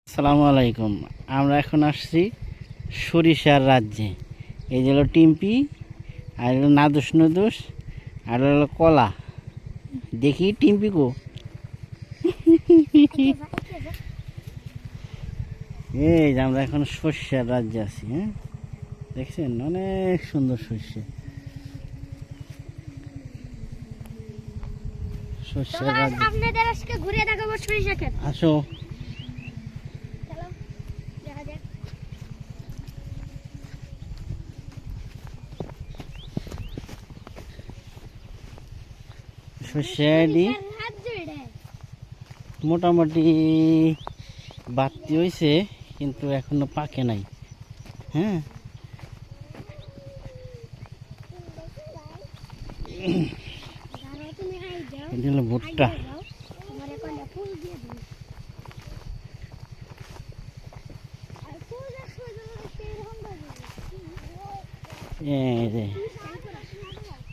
আসসালামু আলাইকুম। আমরা এখন আসছি সরিষার রাজ্যে। এই যে হলো টিম্পি, আর হলো নাদুস নুদুস, আর হলো কলা। দেখি টিম্পি গো, এই যে আমরা এখন সর্ষার রাজ্যে আছি। হ্যাঁ, দেখছেন অনেক সুন্দর সর্ষে। সর্ষার রাজ্যে আপনাদের আজকে ঘুরে দেখাবো সরিষা ক্ষেত। আসো। চলো দেখা যাক। সর্ষে মোটামুটি বাড়তি হয়েছে, কিন্তু এখনো পাকে নাই। হ্যাঁ, এটা হলো ভুট্টা। এই যে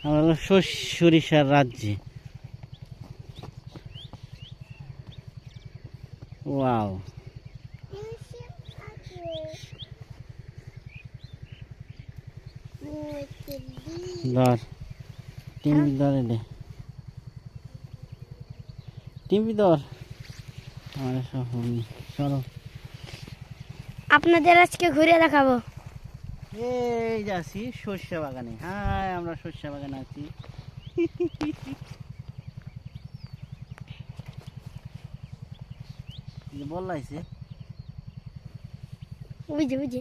আমরা হলো সরিষার রাজ্যে। ওয়াও, ধর টিম্পি, ধর এলে টিম্পি ধর। আমার সহমি চলো, আপনাদের আজকে ঘুরে দেখাবো। এই যাচ্ছি সর্ষে বাগানে। হ্যাঁ, আমরা সর্ষে বাগানে আছি। বললাইছে বুঝে বুঝে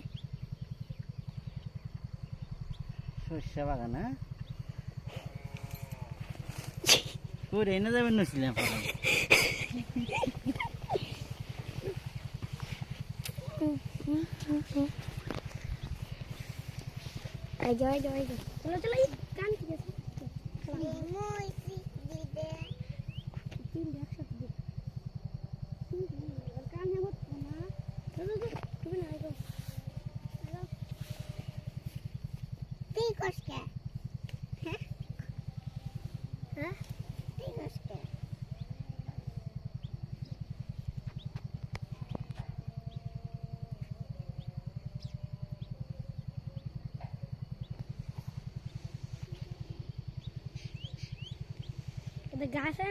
সর্ষে বাগান। হ্যাঁ, করে এনে যাবেন নছিলাম। জয় জয় জয়, চলো চলো গান ঠিক আছে। গাছ